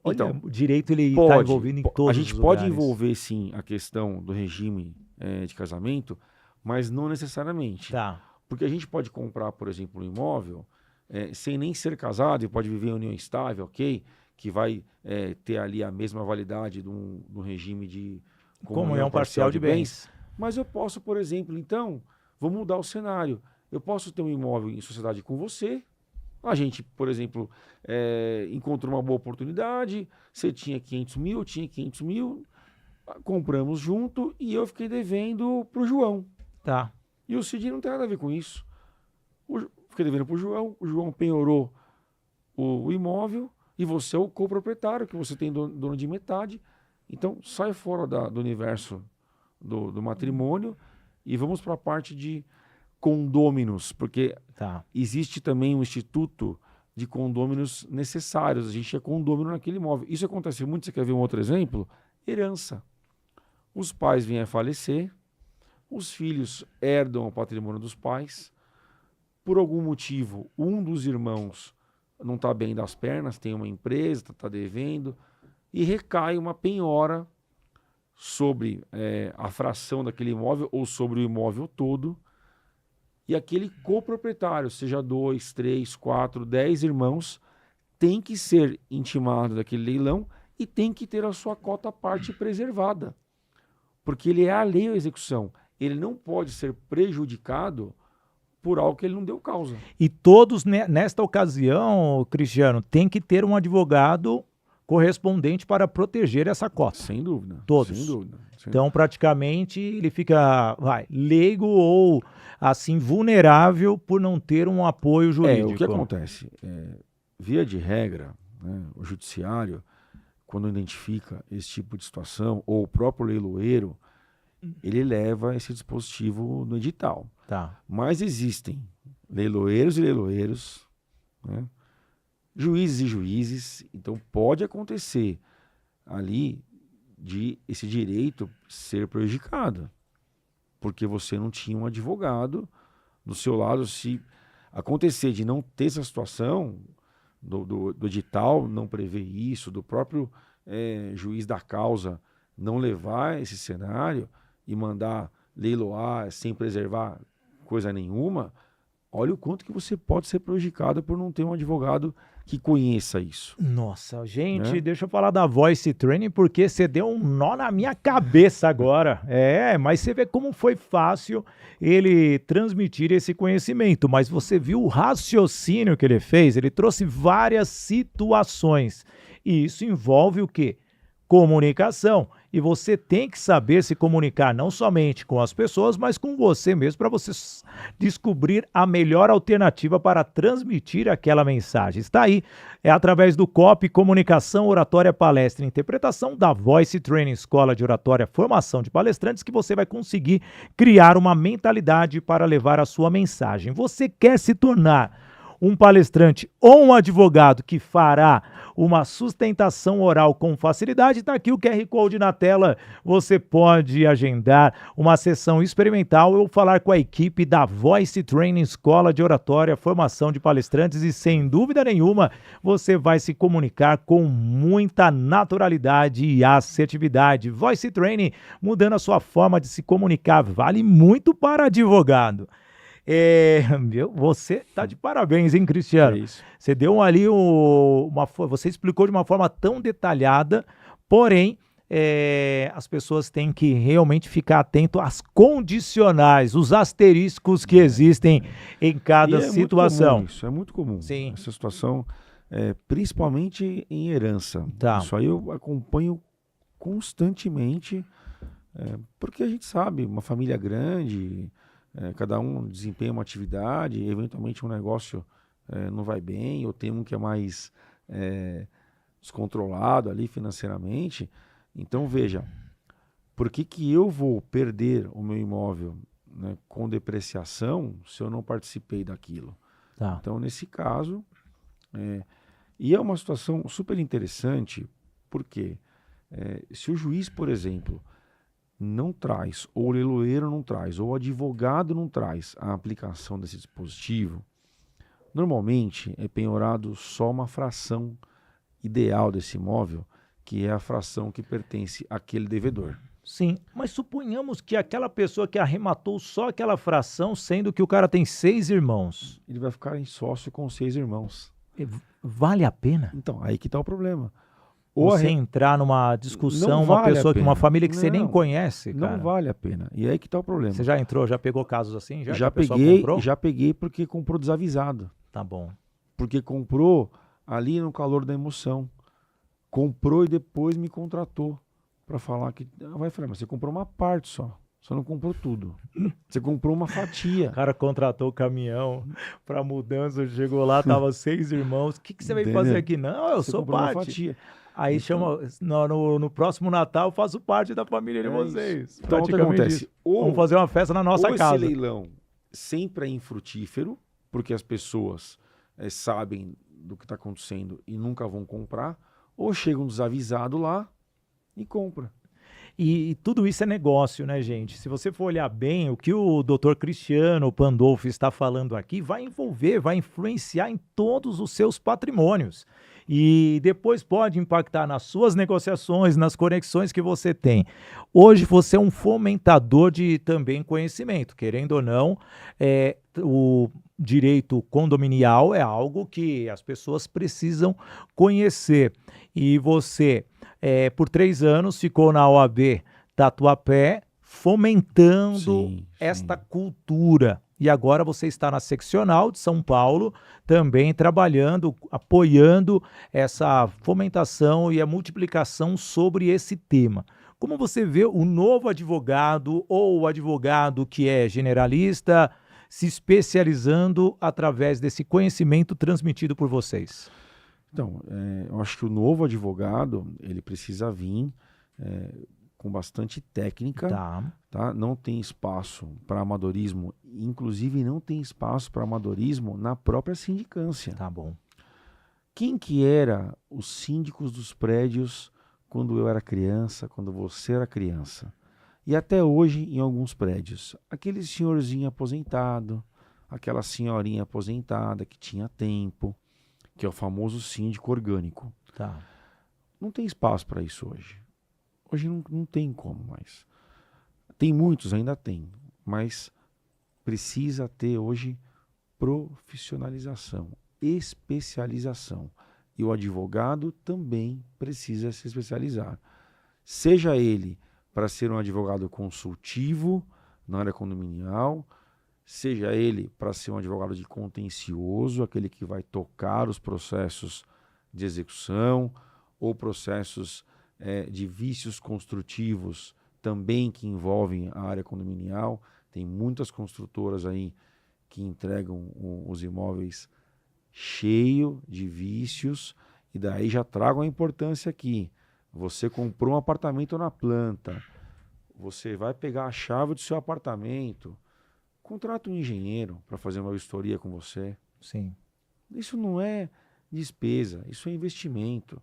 olha, o direito ele está envolvido em todos os lugares. A gente pode envolver, sim, a questão do regime de casamento, mas não necessariamente. Tá. Porque a gente pode comprar, por exemplo, um imóvel sem nem ser casado e pode viver em união estável, ok? Que vai ter ali a mesma validade do regime de comunhão parcial de bens. Mas eu posso, por exemplo, então, vou mudar o cenário. Eu posso ter um imóvel em sociedade com você. A gente, por exemplo, encontrou uma boa oportunidade. Você tinha 500 mil, eu tinha 500 mil. Compramos junto e eu fiquei devendo para o João. Tá. E o Cid não tem nada a ver com isso. Fiquei devendo para o João penhorou o imóvel e você é o coproprietário, que você tem dono de metade. Então, sai fora do universo do matrimônio e vamos para a parte de condôminos, porque existe também um instituto de condôminos necessários. A gente tinha condômino naquele imóvel. Isso acontece muito. Você quer ver um outro exemplo? Herança. Os pais vêm a falecer, os filhos herdam o patrimônio dos pais. Por algum motivo, um dos irmãos não está bem das pernas, tem uma empresa, está devendo, e recai uma penhora sobre a fração daquele imóvel ou sobre o imóvel todo. E aquele coproprietário, seja 2, 3, 4, 10 irmãos, tem que ser intimado daquele leilão e tem que ter a sua cota parte preservada. Porque ele é alheio à execução. Ele não pode ser prejudicado por algo que ele não deu causa. E todos, nesta ocasião, Cristiano, tem que ter um advogado correspondente para proteger essa cota. Sem dúvida. Todos. Sem dúvida. Então, praticamente, ele fica leigo ou, assim, vulnerável por não ter um apoio jurídico. O que acontece? Via de regra, né, o judiciário, quando identifica esse tipo de situação, ou o próprio leiloeiro, ele leva esse dispositivo no edital. Tá. Mas existem leiloeiros e leiloeiros, né, juízes e juízes, então pode acontecer ali de esse direito ser prejudicado, porque você não tinha um advogado do seu lado. Se acontecer de não ter essa situação, do edital não prever isso, do próprio juiz da causa não levar esse cenário e mandar leiloar sem preservar coisa nenhuma, olha o quanto que você pode ser prejudicado por não ter um advogado que conheça isso. Nossa, gente, deixa eu falar da Voice Training, porque você deu um nó na minha cabeça agora. Mas você vê como foi fácil ele transmitir esse conhecimento, mas você viu o raciocínio que ele fez? Ele trouxe várias situações, e isso envolve o quê? Comunicação. E você tem que saber se comunicar não somente com as pessoas, mas com você mesmo, para você descobrir a melhor alternativa para transmitir aquela mensagem. Está aí, é através do COP, Comunicação, Oratória, Palestra e Interpretação da Voice Training, Escola de Oratória, Formação de Palestrantes, que você vai conseguir criar uma mentalidade para levar a sua mensagem. Você quer se tornar um palestrante ou um advogado que fará uma sustentação oral com facilidade? Está aqui o QR Code na tela. Você pode agendar uma sessão experimental ou falar com a equipe da Voice Training, Escola de Oratória, Formação de Palestrantes, e sem dúvida nenhuma você vai se comunicar com muita naturalidade e assertividade. Voice Training, mudando a sua forma de se comunicar, vale muito para advogado. Você tá de parabéns, hein, Cristiano? É isso. Você deu ali você explicou de uma forma tão detalhada, porém as pessoas têm que realmente ficar atento às condicionais, os asteriscos que existem em cada situação. Isso é muito comum. Sim. Essa situação, principalmente em herança. Tá. Isso aí eu acompanho constantemente, porque a gente sabe, uma família grande, cada um desempenha uma atividade, eventualmente um negócio não vai bem, ou tem um que é mais descontrolado ali financeiramente. Então, veja, por que eu vou perder o meu imóvel, né, com depreciação se eu não participei daquilo? Tá. Então, nesse caso, e é uma situação super interessante, porque se o juiz, por exemplo, não traz, ou o leiloeiro não traz, ou o advogado não traz a aplicação desse dispositivo, normalmente é penhorado só uma fração ideal desse imóvel, que é a fração que pertence àquele devedor. Sim, mas suponhamos que aquela pessoa que arrematou só aquela fração, sendo que o cara tem 6 irmãos. Ele vai ficar em sócio com 6 irmãos. Vale a pena? Então, aí que está o problema. Você entrar numa discussão, uma pessoa que uma família que você nem conhece, cara. Não vale a pena. E aí que está o problema. Você já entrou, já pegou casos assim? Já peguei porque comprou desavisado. Tá bom. Porque comprou ali no calor da emoção. Comprou e depois me contratou para falar que... Vai falar, mas você comprou uma parte só. Você não comprou tudo. Você comprou uma fatia. O cara contratou o caminhão para mudança, chegou lá, tava 6 irmãos. O que você veio fazer aqui? Não, eu sou parte. Uma fatia. Aí então, chama, no próximo Natal eu faço parte da família de vocês. Então o que acontece? Vamos fazer uma festa na nossa casa. Esse leilão sempre é infrutífero, porque as pessoas sabem do que está acontecendo e nunca vão comprar, ou chegam desavisados lá e compra. E tudo isso é negócio, né, gente? Se você for olhar bem, o que o Dr. Cristiano Pandolfo está falando aqui vai envolver, vai influenciar em todos os seus patrimônios. E depois pode impactar nas suas negociações, nas conexões que você tem. Hoje você é um fomentador de também conhecimento, querendo ou não, o direito condominial é algo que as pessoas precisam conhecer. E você por 3 anos, ficou na OAB Tatuapé, fomentando esta cultura. E agora você está na seccional de São Paulo, também trabalhando, apoiando essa fomentação e a multiplicação sobre esse tema. Como você vê o novo advogado ou o advogado que é generalista se especializando através desse conhecimento transmitido por vocês? Então, eu acho que o novo advogado, ele precisa vir com bastante técnica, tá? Não tem espaço para amadorismo, inclusive não tem espaço para amadorismo na própria sindicância. Tá bom. Quem que era os síndicos dos prédios quando eu era criança, quando você era criança? E até hoje em alguns prédios. Aquele senhorzinho aposentado, aquela senhorinha aposentada que tinha tempo, que é o famoso síndico orgânico. Tá. Não tem espaço para isso hoje. Hoje não tem como mais. Tem muitos, ainda tem, mas precisa ter hoje profissionalização, especialização. E o advogado também precisa se especializar. Seja ele para ser um advogado consultivo na área condominial, seja ele para ser um advogado de contencioso, aquele que vai tocar os processos de execução ou processos de vícios construtivos também que envolvem a área condominial. Tem muitas construtoras aí que entregam os imóveis cheio de vícios e daí já trago a importância aqui. Você comprou um apartamento na planta, você vai pegar a chave do seu apartamento, contrata um engenheiro para fazer uma vistoria com você. Sim. Isso não é despesa, isso é investimento.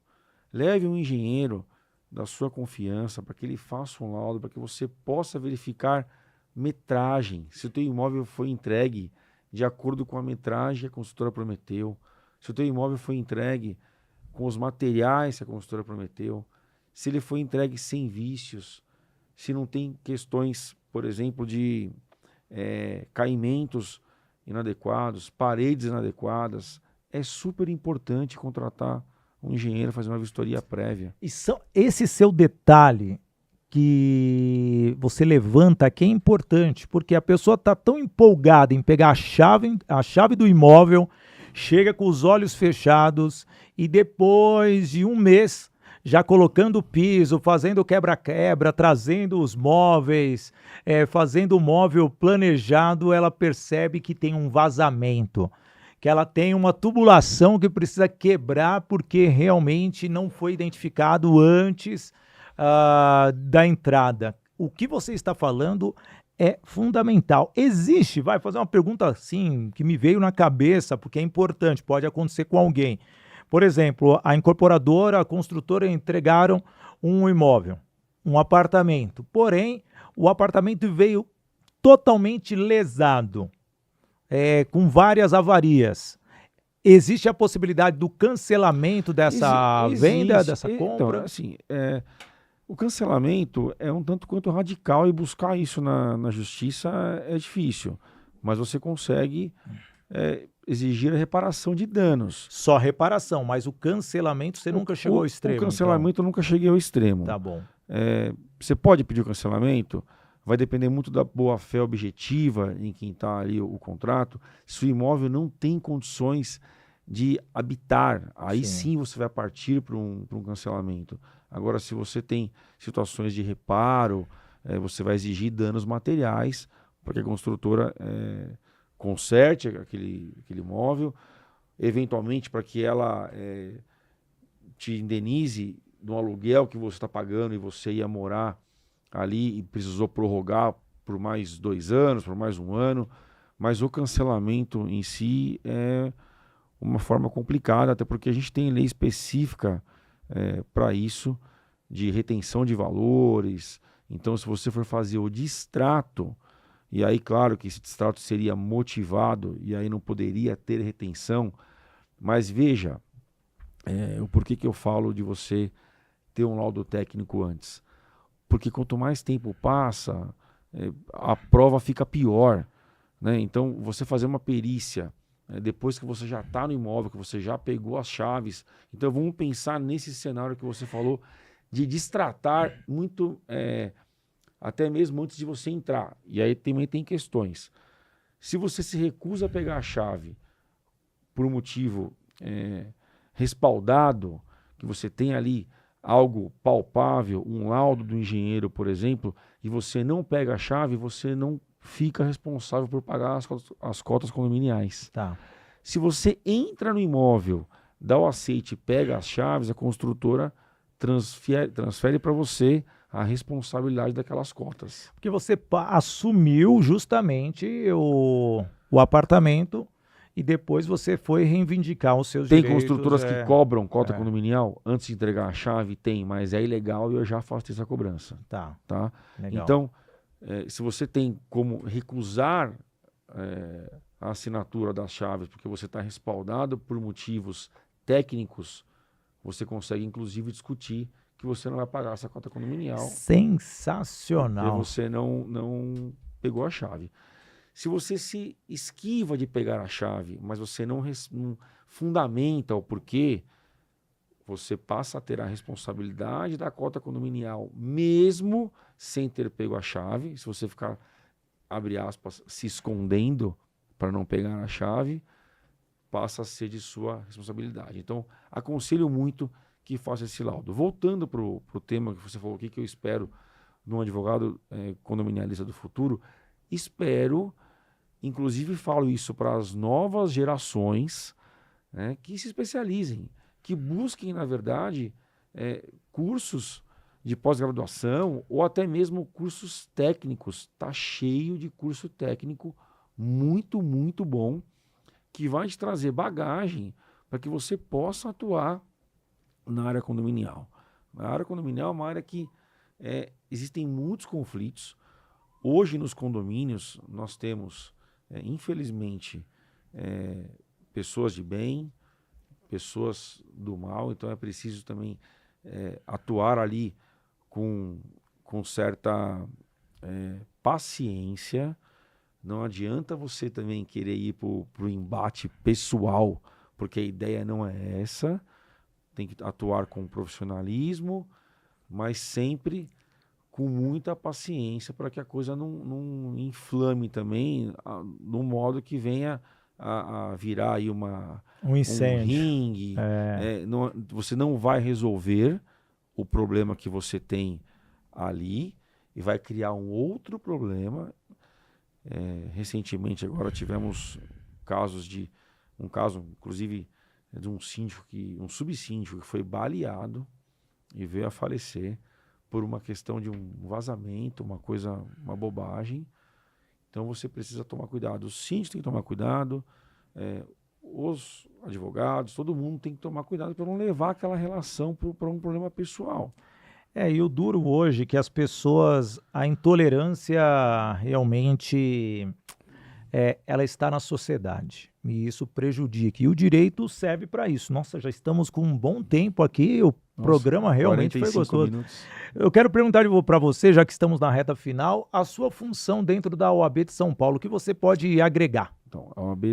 Leve um engenheiro da sua confiança para que ele faça um laudo, para que você possa verificar metragem, se o teu imóvel foi entregue de acordo com a metragem que a construtora prometeu, se o teu imóvel foi entregue com os materiais que a construtora prometeu, se ele foi entregue sem vícios, se não tem questões, por exemplo, de caimentos inadequados, paredes inadequadas. É super importante contratar um engenheiro, fazer uma vistoria prévia. E esse seu detalhe que você levanta aqui é importante, porque a pessoa está tão empolgada em pegar a chave do imóvel, chega com os olhos fechados e depois de um mês já colocando o piso, fazendo quebra-quebra, trazendo os móveis, fazendo o móvel planejado, ela percebe que tem um vazamento, que ela tem uma tubulação que precisa quebrar porque realmente não foi identificado antes da entrada. O que você está falando é fundamental. Existe, vai fazer uma pergunta assim, que me veio na cabeça, porque é importante, pode acontecer com alguém. Por exemplo, a incorporadora, a construtora entregaram um imóvel, um apartamento. Porém, o apartamento veio totalmente lesado, com várias avarias. Existe a possibilidade do cancelamento dessa venda, dessa compra? Então, assim, o cancelamento é um tanto quanto radical e buscar isso na justiça é difícil. Mas você consegue exigir a reparação de danos. Só reparação, mas o cancelamento você nunca chegou ao extremo. O cancelamento eu nunca cheguei ao extremo. Tá bom. Você pode pedir o cancelamento, vai depender muito da boa-fé objetiva em quem está ali o contrato. Se o imóvel não tem condições de habitar, aí sim você vai partir para um cancelamento. Agora, se você tem situações de reparo, você vai exigir danos materiais para que a construtora conserte aquele imóvel, eventualmente para que ela te indenize do aluguel que você está pagando e você ia morar ali e precisou prorrogar por mais 2 anos, por mais 1 ano, mas o cancelamento em si é uma forma complicada, até porque a gente tem lei específica para isso, de retenção de valores. Então, se você for fazer o distrato, e aí, claro que esse distrato seria motivado, e aí não poderia ter retenção, mas veja, o porquê que eu falo de você ter um laudo técnico antes. Porque quanto mais tempo passa, a prova fica pior, né? Então, você fazer uma perícia, depois que você já está no imóvel, que você já pegou as chaves. Então, vamos pensar nesse cenário que você falou, de distratar muito, até mesmo antes de você entrar. E aí também tem questões. Se você se recusa a pegar a chave por um motivo respaldado, que você tem ali algo palpável, um laudo do engenheiro, por exemplo, e você não pega a chave, você não fica responsável por pagar as cotas condominiais. Tá. Se você entra no imóvel, dá o aceite, pega as chaves, a construtora transfere para você a responsabilidade daquelas cotas. Porque você assumiu justamente o apartamento e depois você foi reivindicar os seus Tem direitos. construtoras que cobram cota condominial antes de entregar a chave? Tem, mas é ilegal e eu já faço essa cobrança. Tá. Tá? Legal. Então, se você tem como recusar a assinatura das chaves porque você está respaldado por motivos técnicos, você consegue inclusive discutir que você não vai pagar essa cota condominial. Sensacional. Porque você não pegou a chave. Se você se esquiva de pegar a chave, mas você não fundamenta o porquê, você passa a ter a responsabilidade da cota condominial, mesmo sem ter pego a chave. Se você ficar, abre aspas, se escondendo para não pegar a chave, passa a ser de sua responsabilidade. Então, aconselho muito que faça esse laudo. Voltando para o tema que você falou aqui, que eu espero de um advogado condominialista do futuro, espero, inclusive falo isso para as novas gerações, né, que se especializem, que busquem, na verdade, cursos de pós-graduação ou até mesmo cursos técnicos. Está cheio de curso técnico muito, muito bom, que vai te trazer bagagem para que você possa atuar na área condominial. A área condominial é uma área que existem muitos conflitos. Hoje, nos condomínios, nós temos, infelizmente, pessoas de bem, pessoas do mal, então é preciso também atuar ali com certa paciência. Não adianta você também querer ir para o embate pessoal, porque a ideia não é essa. Tem que atuar com profissionalismo, mas sempre com muita paciência para que a coisa não inflame também, no modo que venha a virar aí um incêndio. ringue. Você não vai resolver o problema que você tem ali e vai criar um outro problema. Recentemente agora tivemos um caso inclusive de um síndico, um subsíndico que foi baleado e veio a falecer por uma questão de um vazamento, uma bobagem. Então você precisa tomar cuidado. O síndico tem que tomar cuidado, os advogados, todo mundo tem que tomar cuidado para não levar aquela relação para um problema pessoal. E o duro hoje é que as pessoas, a intolerância realmente ela está na sociedade e isso prejudica. E o direito serve para isso. Nossa, já estamos com um bom tempo aqui, o programa realmente foi gostoso. Minutos. Eu quero perguntar para você, já que estamos na reta final, a sua função dentro da OAB de São Paulo, o que você pode agregar? Então, a OAB,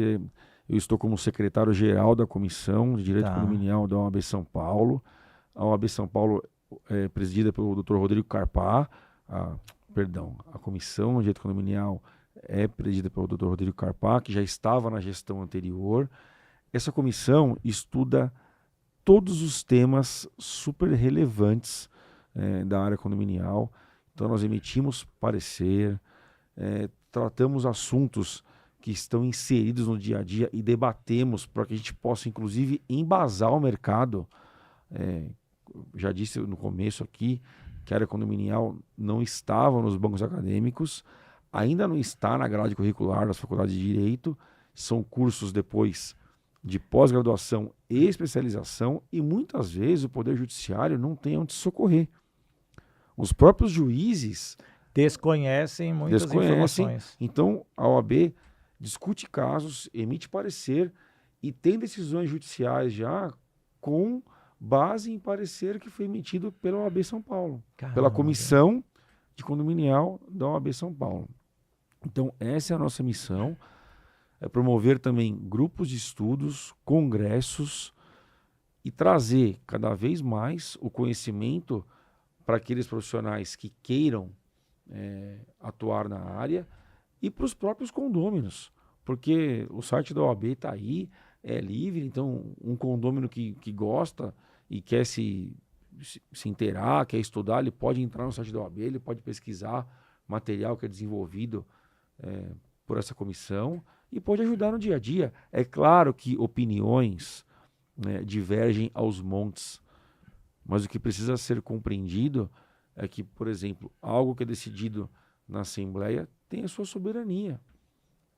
eu estou como secretário-geral da Comissão de Direito Condominial da OAB São Paulo. A OAB São Paulo é presidida pelo Dr. Rodrigo Carpá, a Comissão de Direito Condominial é presidida pelo Dr. Rodrigo Carpá, que já estava na gestão anterior. Essa comissão estuda todos os temas super relevantes da área condominial. Então nós emitimos parecer, tratamos assuntos que estão inseridos no dia a dia e debatemos para que a gente possa, inclusive, embasar o mercado. Já disse no começo aqui que a área condominial não estava nos bancos acadêmicos, ainda não está na grade curricular das faculdades de Direito, são cursos depois de pós-graduação e especialização, e muitas vezes o Poder Judiciário não tem onde socorrer. Os próprios juízes Desconhecem muitas informações. Então a OAB discute casos, emite parecer e tem decisões judiciais já com base em parecer que foi emitido pela OAB São Paulo, pela Comissão de Condominial da OAB São Paulo. Então essa é a nossa missão, é promover também grupos de estudos, congressos e trazer cada vez mais o conhecimento para aqueles profissionais que queiram atuar na área e para os próprios condôminos, porque o site da OAB está aí, é livre, então um condômino que gosta e quer se inteirar, quer estudar, ele pode entrar no site da OAB, ele pode pesquisar material que é desenvolvido por essa comissão e pode ajudar no dia a dia. É claro que opiniões divergem aos montes, mas o que precisa ser compreendido é que, por exemplo, algo que é decidido na Assembleia tem a sua soberania.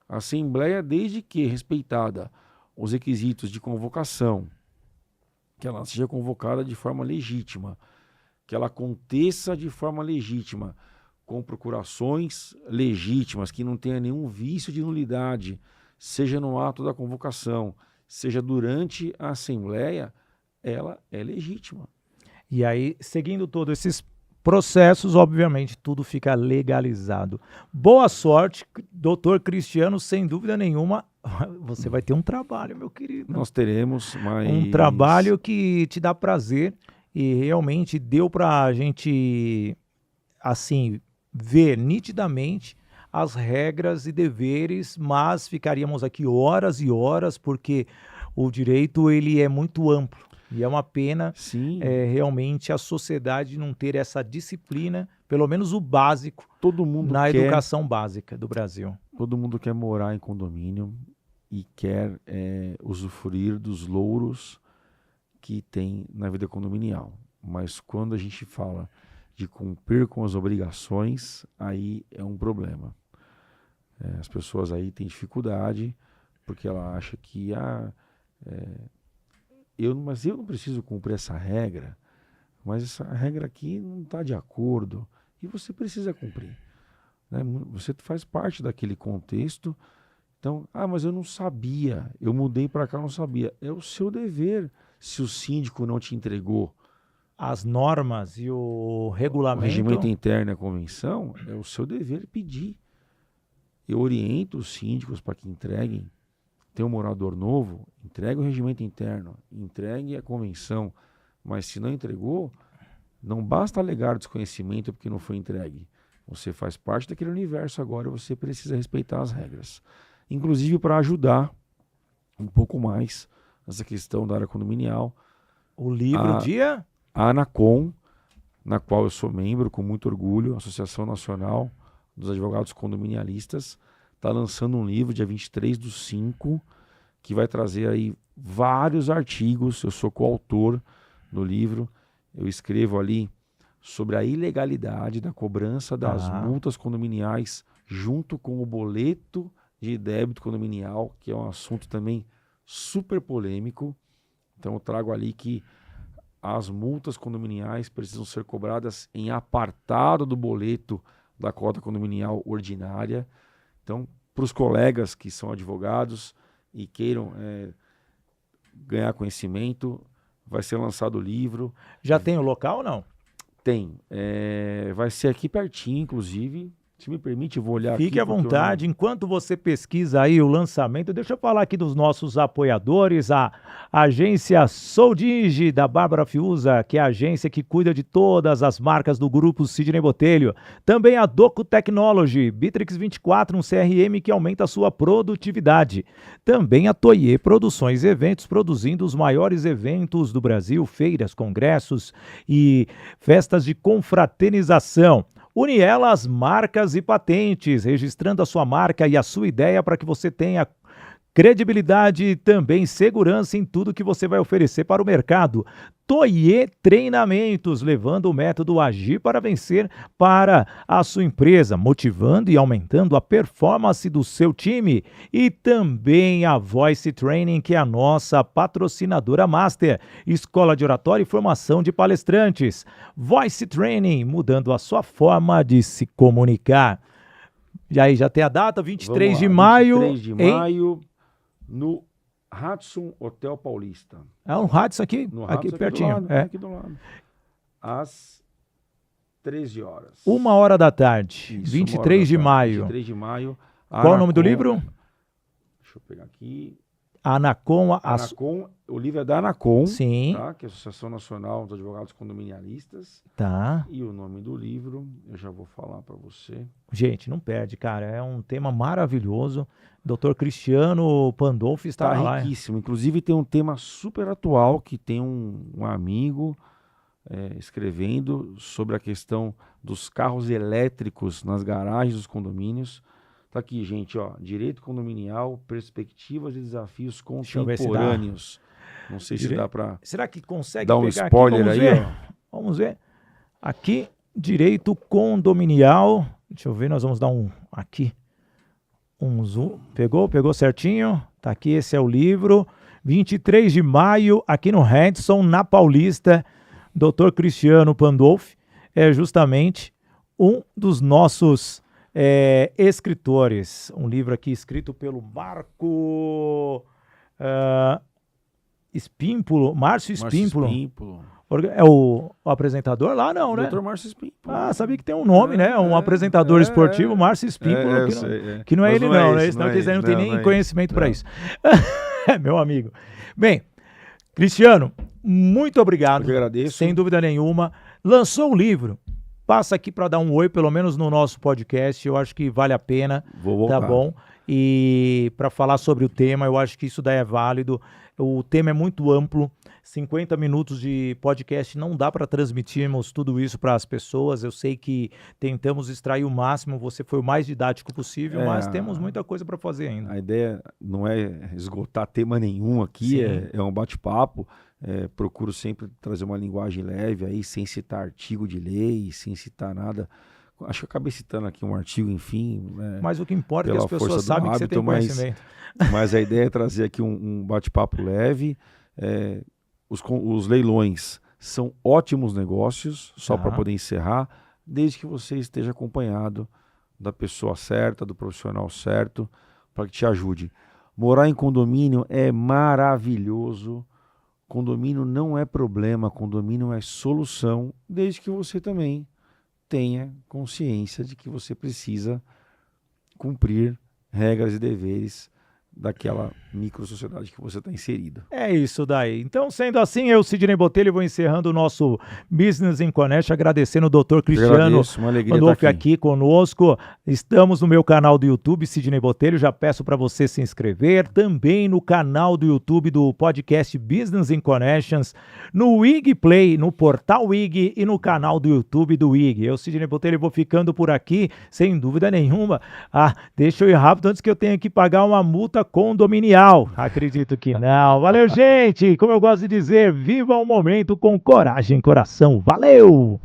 A Assembleia, desde que respeitada os requisitos de convocação, que ela seja convocada de forma legítima, que ela aconteça de forma legítima, com procurações legítimas, que não tenha nenhum vício de nulidade, seja no ato da convocação, seja durante a Assembleia, ela é legítima. E aí, seguindo todos esses processos, obviamente, tudo fica legalizado. Boa sorte, doutor Cristiano, sem dúvida nenhuma, você vai ter um trabalho, meu querido. Nós teremos, mas... Um trabalho que te dá prazer e realmente deu para a gente, assim, ver nitidamente as regras e deveres, mas ficaríamos aqui horas e horas, porque o direito ele é muito amplo. E é uma pena realmente a sociedade não ter essa disciplina, pelo menos o básico, na educação básica do Brasil. Todo mundo quer morar em condomínio e quer usufruir dos louros que tem na vida condominial. Mas quando a gente fala de cumprir com as obrigações, aí é um problema. As pessoas aí têm dificuldade porque ela acha que mas eu não preciso cumprir essa regra, mas essa regra aqui não está de acordo e você precisa cumprir, né? Você faz parte daquele contexto. Então, mas eu não sabia, eu mudei para cá, não sabia. É o seu dever. Se o síndico não te entregou as normas e o regulamento, o regimento interno e a convenção, é o seu dever pedir. Eu oriento os síndicos para que entreguem. Tem um morador novo, entregue o regimento interno, entregue a convenção, mas se não entregou, não basta alegar desconhecimento porque não foi entregue. Você faz parte daquele universo agora, você precisa respeitar as regras. Inclusive para ajudar um pouco mais nessa questão da área condominial. O livro a ANACOM, na qual eu sou membro com muito orgulho, Associação Nacional dos Advogados Condominialistas, está lançando um livro dia 23/5, que vai trazer aí vários artigos. Eu sou coautor do livro. Eu escrevo ali sobre a ilegalidade da cobrança das multas condominiais junto com o boleto de débito condominial, que é um assunto também super polêmico. Então eu trago ali que as multas condominiais precisam ser cobradas em apartado do boleto da cota condominial ordinária. Então, para os colegas que são advogados e queiram ganhar conhecimento, vai ser lançado o livro. Já tem o local ou não? Tem. Vai ser aqui pertinho, inclusive. Se me permite, eu vou olhar aqui. Fique à vontade. Enquanto você pesquisa aí o lançamento, deixa eu falar aqui dos nossos apoiadores, a agência Soldinge, da Bárbara Fiuza, que é a agência que cuida de todas as marcas do grupo Sidney Botelho. Também a Doco Technology, Bitrix 24, um CRM que aumenta a sua produtividade. Também a Toye Produções e Eventos, produzindo os maiores eventos do Brasil, feiras, congressos e festas de confraternização. Unielas Marcas e Patentes, registrando a sua marca e a sua ideia para que você tenha credibilidade e também segurança em tudo que você vai oferecer para o mercado. Toye Treinamentos, levando o método Agir para Vencer para a sua empresa, motivando e aumentando a performance do seu time. E também a Voice Training, que é a nossa patrocinadora master, escola de oratória e formação de palestrantes. Voice Training, mudando a sua forma de se comunicar. E aí, já tem a data, 23 de maio. 23 de maio, no Radisson Hotel Paulista. É um Radisson aqui, No aqui Radisson, pertinho. aqui do lado. Às 13 horas. 1h da tarde, Isso, 23 de maio. 23 de maio. Qual o nome do livro? Deixa eu pegar aqui. Anacom. O livro é da Anacom, Sim. tá? Que é a Associação Nacional dos Advogados Condominialistas. Tá. E o nome do livro, eu já vou falar para você. Gente, não perde, cara. É um tema maravilhoso. Dr. Cristiano Pandolfi está lá. Riquíssimo. Inclusive tem um tema super atual que tem um amigo escrevendo sobre a questão dos carros elétricos nas garagens dos condomínios. Tá aqui, gente, ó. Direito condominial, perspectivas e desafios contemporâneos. Não sei se dá para... Será que consegue dar um pegar spoiler aqui? aí? Vamos ver. Aqui, direito condominial. Deixa eu ver, nós vamos dar aqui um zoom. Pegou certinho? Tá aqui, esse é o livro. 23 de maio, aqui no Radisson, na Paulista. Dr. Cristiano Pandolfi é justamente um dos nossos escritores. Um livro aqui escrito pelo Marco Espímpolo, Márcio Espímpolo. É o apresentador lá, não, né? Dr. Márcio Espímpolo. Ah, sabia que tem um nome, né? Um apresentador esportivo, Márcio Espímpolo, que não é ele não, né? Senão eles não tem nem conhecimento para isso. É meu amigo. Bem, Cristiano, muito obrigado. Eu que agradeço. Sem dúvida nenhuma. Lançou o livro. Passa aqui para dar um oi, pelo menos no nosso podcast. Eu acho que vale a pena. Vou voltar. Tá bom? E para falar sobre o tema, eu acho que isso daí é válido. O tema é muito amplo. 50 minutos de podcast não dá para transmitirmos tudo isso para as pessoas. Eu sei que tentamos extrair o máximo. Você foi o mais didático possível, mas temos muita coisa para fazer ainda. A ideia não é esgotar tema nenhum aqui, é um bate-papo. Procuro sempre trazer uma linguagem leve aí, sem citar artigo de lei, sem citar nada. Acho que eu acabei citando aqui um artigo, enfim. Mas o que importa é que as pessoas sabem que você tem conhecimento. Mas a ideia é trazer aqui um bate-papo leve. Os leilões são ótimos negócios, só para poder encerrar, desde que você esteja acompanhado da pessoa certa, do profissional certo, para que te ajude. Morar em condomínio é maravilhoso. Condomínio não é problema, condomínio é solução, desde que você também tenha consciência de que você precisa cumprir regras e deveres daquela micro-sociedade que você está inserido. É isso daí. Então, sendo assim, eu, Sidney Botelho, vou encerrando o nosso Business in Connect, agradecendo o Dr. Cristiano Pandolfi aqui conosco. Estamos no meu canal do YouTube, Sidney Botelho, já peço para você se inscrever, também no canal do YouTube do podcast Business in Connections, no WIG Play, no portal WIG e no canal do YouTube do WIG. Eu, Sidney Botelho, vou ficando por aqui, sem dúvida nenhuma. Deixa eu ir rápido antes que eu tenha que pagar uma multa condominial. Acredito que não. Valeu, gente. Como eu gosto de dizer, viva o momento com coragem e coração. Valeu!